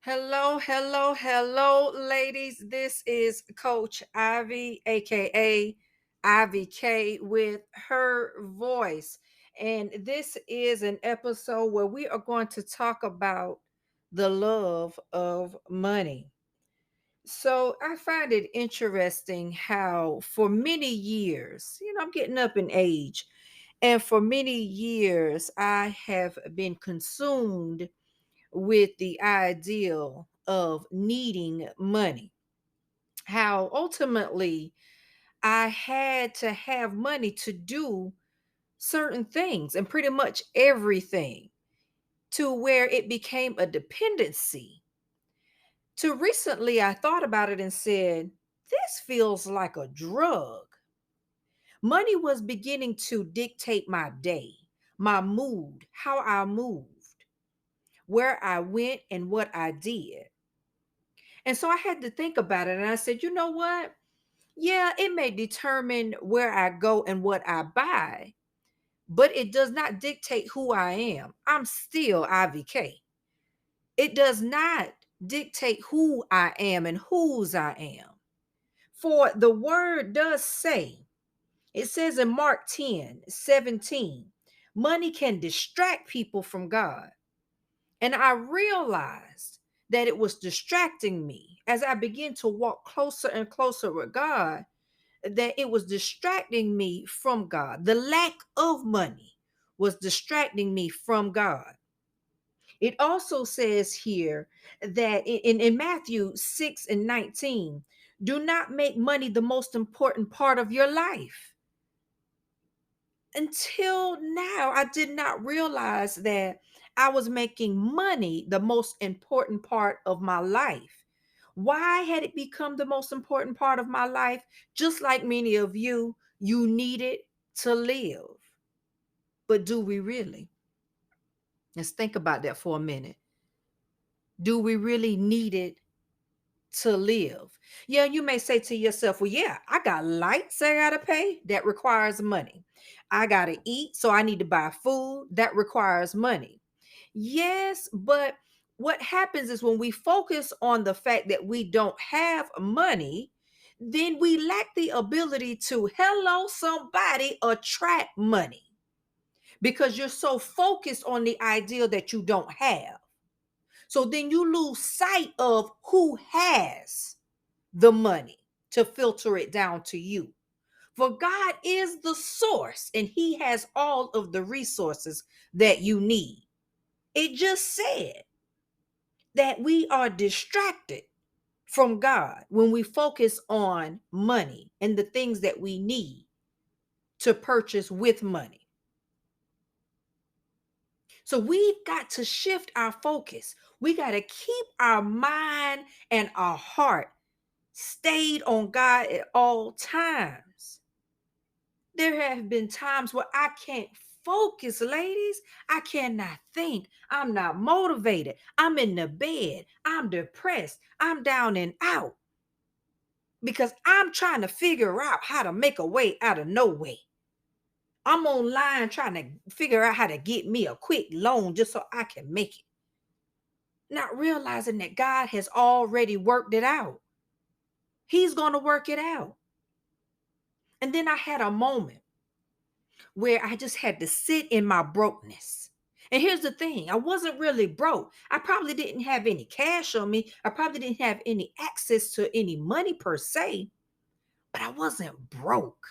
Hello, hello, hello, ladies. This is Coach Ivy, aka Ivy K, with her voice. And this is an episode where we are going to talk about the love of money. So I find it interesting how, for many years, I'm getting up in age, and for many years, I have been consumed with the ideal of needing money. How ultimately I had to have money to do certain things and pretty much everything, to where it became a dependency. To recently, I thought about it and said, this feels like a drug. Money was beginning to dictate my day, my mood, how I moved, where I went, and what I did. And so I had to think about it. And I said, you know what? Yeah, it may determine where I go and what I buy, but it does not dictate who I am. I'm still Ivy K. It does not dictate who I am and whose I am. For the word does say, it says in Mark 10:17, money can distract people from God. And I realized that it was distracting me as I began to walk closer and closer with God, that it was distracting me from God. The lack of money was distracting me from God. It also says here that in Matthew 6:19, do not make money the most important part of your life. Until now, I did not realize that I was making money the most important part of my life. Why had it become the most important part of my life? Just like many of you, you need it to live. But do we really? Let's think about that for a minute. Do we really need it to live? Yeah, you may say to yourself, well, yeah, I got lights I gotta pay. That requires money. I gotta eat, so I need to buy food. That requires money. Yes, but what happens is when we focus on the fact that we don't have money, then we lack the ability to, hello, somebody, attract money because you're so focused on the ideal that you don't have. So then you lose sight of who has the money to filter it down to you. For God is the source and he has all of the resources that you need. It just said that we are distracted from God when we focus on money and the things that we need to purchase with money. So we've got to shift our focus. We got to keep our mind and our heart stayed on God at all times. There have been times where I can't focus, ladies. I cannot think. I'm not motivated. I'm in the bed. I'm depressed. I'm down and out because I'm trying to figure out how to make a way out of no way. I'm online trying to figure out how to get me a quick loan just so I can make it. Not realizing that God has already worked it out. He's going to work it out. And then I had a moment where I just had to sit in my brokenness. And here's the thing, I wasn't really broke. I probably didn't have any cash on me. I probably didn't have any access to any money per se, but I wasn't broke.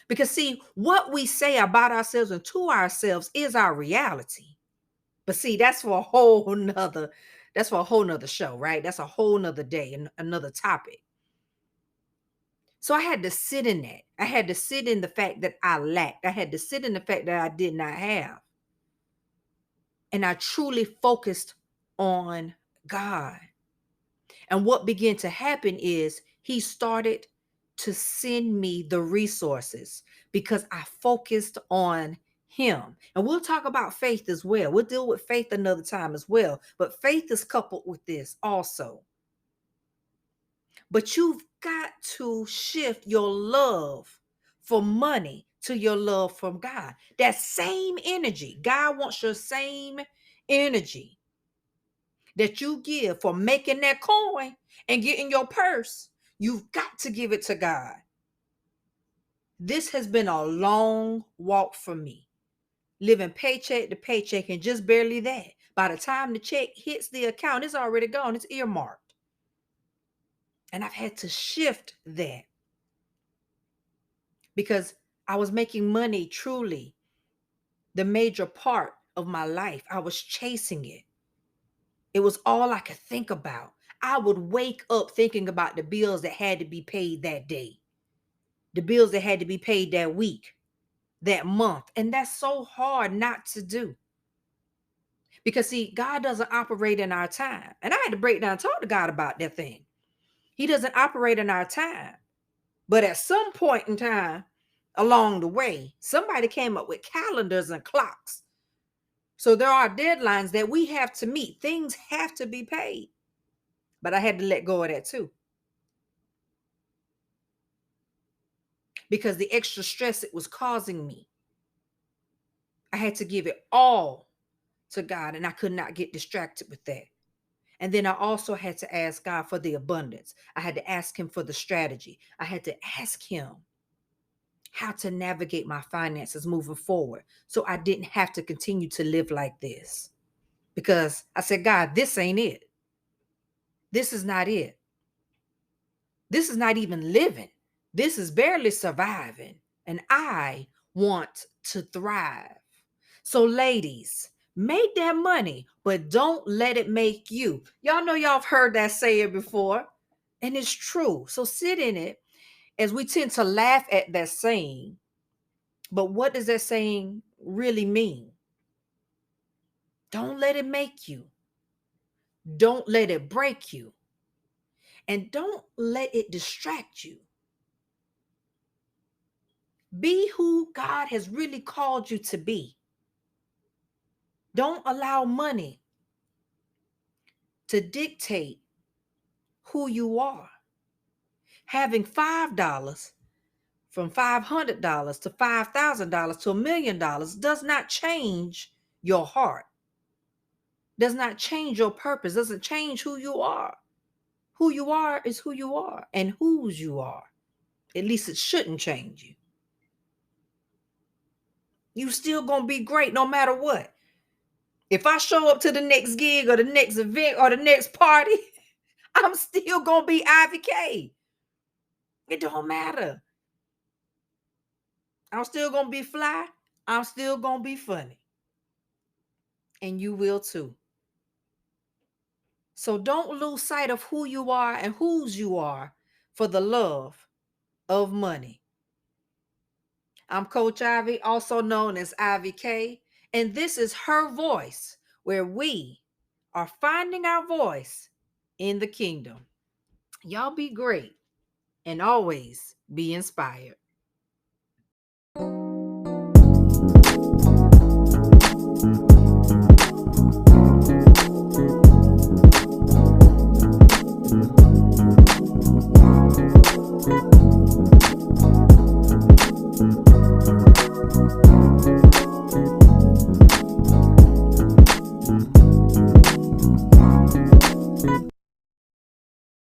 Because see, what we say about ourselves and to ourselves is our reality. But see, that's for a whole nother show, right? That's a whole nother day and another topic. So I had to sit in that. I had to sit in the fact that I lacked. I had to sit in the fact that I did not have. And I truly focused on God. And what began to happen is he started to send me the resources because I focused on him. And we'll talk about faith as well. We'll deal with faith another time as well. But faith is coupled with this also. But you've got to shift your love for money to your love from God. That same energy, God wants your same energy that you give for making that coin and getting your purse. You've got to give it to God. This has been a long walk for me, living paycheck to paycheck and just barely that. By the time the check hits the account, it's already gone, it's earmarked. And I've had to shift that because I was making money truly the major part of my life. I was chasing it. It was all I could think about. I would wake up thinking about the bills that had to be paid that day, the bills that had to be paid that week, that month. And that's so hard not to do. Because see, God doesn't operate in our time. And I had to break down and talk to God about that thing. He doesn't operate in our time. But at some point in time along the way, somebody came up with calendars and clocks. So there are deadlines that we have to meet. Things have to be paid. But I had to let go of that too. Because the extra stress it was causing me, I had to give it all to God, and I could not get distracted with that. And then I also had to ask God for the abundance. I had to ask him for the strategy. I had to ask him how to navigate my finances moving forward so I didn't have to continue to live like this. Because I said, God, this ain't it. This is not it. This is not even living. This is barely surviving. And I want to thrive. So, ladies, make that money, but don't let it make you. Y'all know y'all have heard that saying before, and it's true. So, sit in it as we tend to laugh at that saying. But what does that saying really mean? Don't let it make you. Don't let it break you. And don't let it distract you. Be who God has really called you to be. Don't allow money to dictate who you are. Having $5 from $500 to $5,000 to $1,000,000 does not change your heart, does not change your purpose, doesn't change who you are. Who you are is who you are and whose you are. At least it shouldn't change you. You still gonna be great no matter what. If I show up to the next gig or the next event or the next party, I'm still gonna be Ivy K. It don't matter. I'm still gonna be fly. I'm still gonna be funny. And you will too. So don't lose sight of who you are and whose you are for the love of money. I'm Coach Ivy, also known as Ivy K, and this is Her Voice, where we are finding our voice in the kingdom. Y'all be great and always be inspired.